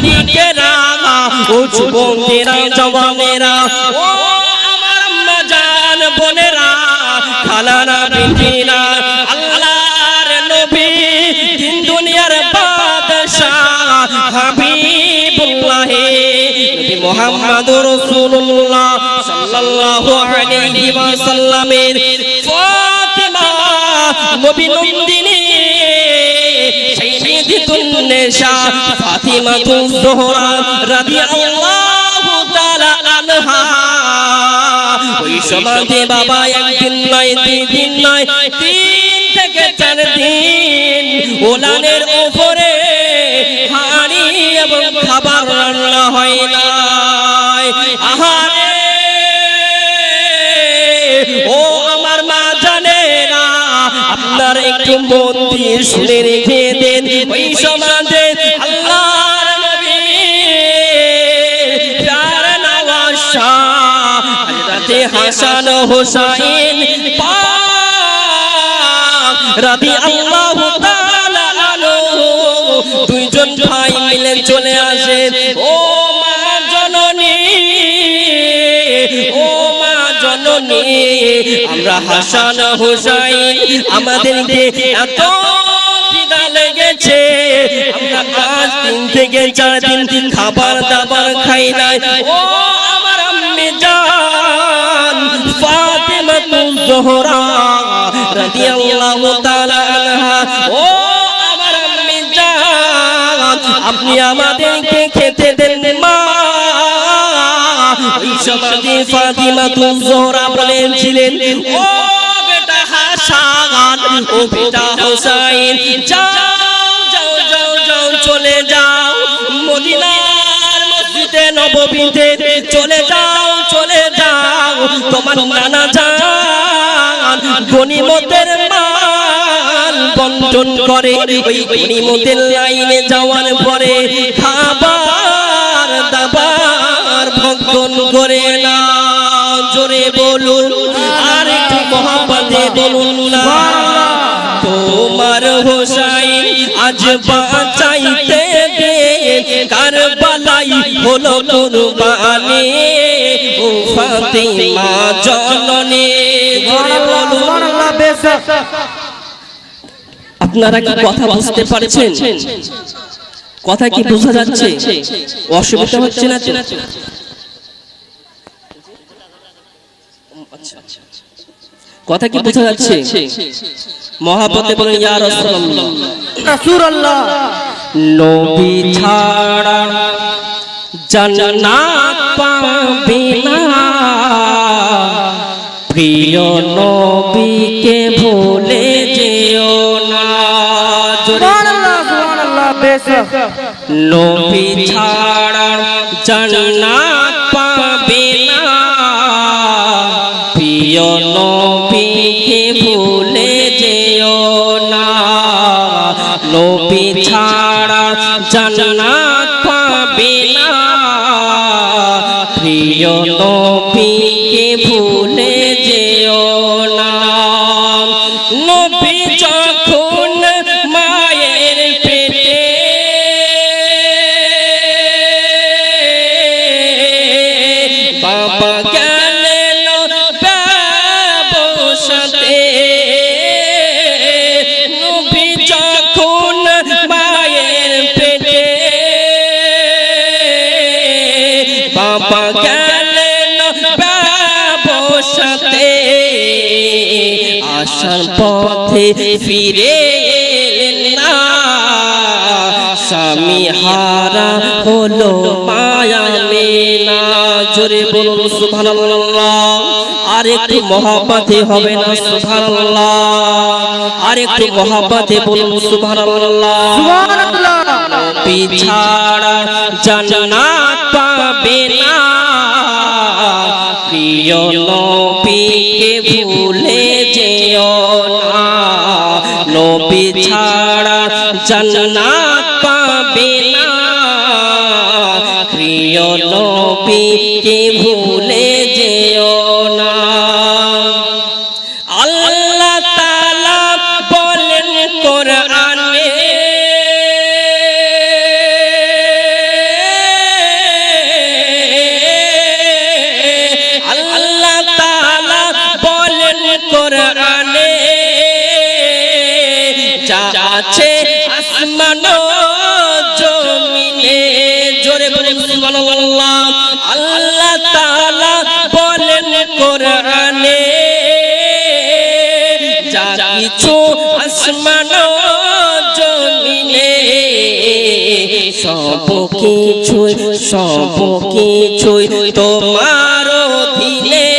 মালিকেরা ও যুবকেরা জওয়ানেরা ও আমার আম্মা জান বোনেরা খালারা বেটিরা আল্লাহর নবী দিন দুনিয়ার বাদশাহ হাবিবুল্লাহ নবী মুহাম্মদুর রাসূলুল্লাহ সাল্লাল্লাহু আলাইহি ওয়াসাল্লামের ফাতিমা নবী নন্দিনী সাইয়্যিদাতুন নিসা ফাতিমাতুজ যোহরা রাদিয়াল্লাহু তাআলা আনহা ওই সমাজে বাবা একদিন নয় দুই দিন নয় 3 থেকে 4 দিন ওলানের উপরে হাঁড়ি এবং খাবার রান্না হয় না আহারে ও আমার মা জানেরা আপনার একটু মন দিয়ে শুনে রেখে দেন ওই সমাজে আল্লাহর নবী প্যারা নওয়াজ শাহ হযরত হাসান হোসেন পাক রাদিয়াল্লাহু তাআলা আনহু দুইজন ভাই মিলে চলে আসে ও মা জননী ও মা জননী আমরা হাসান হোসেন আমাদেরকে এত খিদা লেগেছে আমরা আজ 3 থেকে 4 দিন খাবার দাবার খাই নাই ও আমার আম্মি জান ফাতিমাতুজ যোহরা রাদিয়াল্লাহু তাআলা আনহা ও আমার আম্মি জান আপনি আমাদেরকে খেতে দেন মা ওই সমাজে ফাতিমাতুজ যোহরা বলেছিলেন ও বেটা হাসান ও বেটা হোসেন যাও যাও যাও যাও চলে যাও মদিনার মসজিদে নববীতে চলে যাও তোমার নানা জান গনিমতের মাল বন্টন করে ওই গনিমতের লাইনে যাওয়ার পরে খাবার দাবার ভক্ষণ করে না জোরে বলুন আর একটু মহব্বতে বলুন না তোমার হোসেন আজ বাঁচাইতে কারবালাই হলো কুরবানি ও ফাতিমা জননী জোরে বলুন আপনারা কি কথা বুঝতে পারছেন কথা কি বোঝা যাচ্ছে অসুবিধা হচ্ছে না কথা কি বোঝা যাচ্ছে মহব্বতে বলেন ইয়া রাসূলুল্লাহ রাসূলুল্লাহ নবী ছাড়া জান্নাত পাবে না প্রিয় নবীকে ভুলে যেও না সুবহানাল্লাহ সুবহানাল্লাহ বেশক নবী ছাড়া জান্নাত পাবে না প্রিয় নবীকে ভুলে যেও না নবী ছাড়া জান্নাত পাবে না প্রিয় নবীকে ভুলে যেও না নবী যখন মায়ের পেটে বাবা গেলেন ব্যবসাতে নবী যখন মায়ের পেটে বাবা গেলেন ব্যবসাতে আসার পথে ফিরে এলেন না স্বামী হারা হলো মায়া মেনা জোরে বলুন সুবহানাল্লাহ আর একটু মহব্বতে হবে না সুবহানাল্লাহ আর একটু মহব্বতে বলুন সুবহানাল্লাহ সুবহানাল্লাহ নবী ছাড়া জান্নাত পাবে না প্রিয় নবীকে ভুলে যেও না নবী ছাড়া জান্নাত পাবে না প্রিয় নবীকে ভুলে যেও না আল্লাহ তাআলা বলেন কোরআনে সুবহানাল্লাহ। আল্লাহ তাআলা বলেন কোরআনে, যা কিছু আসমান ও জমিনে সব কিছুই তোমার অধীনে,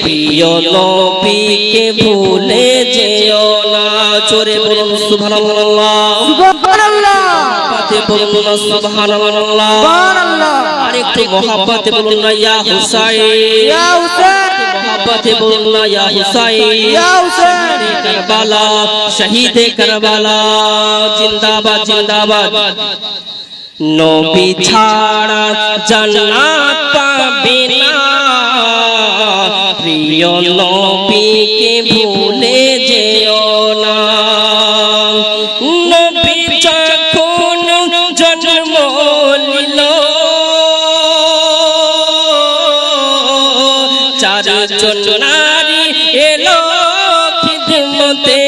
প্রিয় নবীকে ভুলে যেও না। জোরে বলুন সুবহানাল্লাহ, সুবহানাল্লাহ, মহব্বতে বলুন না সুবহানাল্লাহ, সুবহানাল্লাহ। আরেকটু মহব্বতে বলুন না ইয়া হুসাইন, ইয়া হুসাইন, মহব্বতে বলুন না ইয়া হুসাইন, ইয়া হুসাইন। কারবালা, শহীদে কারবালা, জিন্দাবাদ জিন্দাবাদ। নবী ছাড়া জান্নাত পাবে না, প্রিয় নবীকে ভুলে যেও না। নবী যখন জন্ম নিল, চারজন নারী এলো খিদমতে।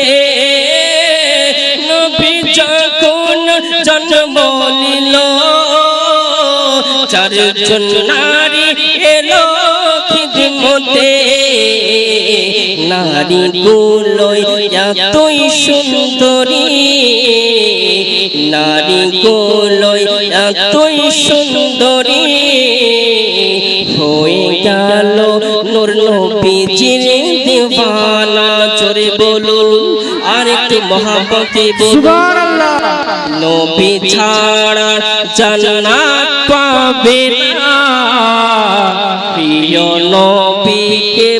নবী যখন জন্ম নিল, চারজন নারী এলো খিদমতে। নারীগুলো এতই সুন্দরী, নারীগুলো এতই সুন্দরী, হয়ে গেল নূর নবীজির দিওয়ানা। জোরে বলুন আর একটু মহব্বতে বলুন সুবহানাল্লাহ। নবী ছাড়া জান্নাত পাবে না, প্রিয় নবীকে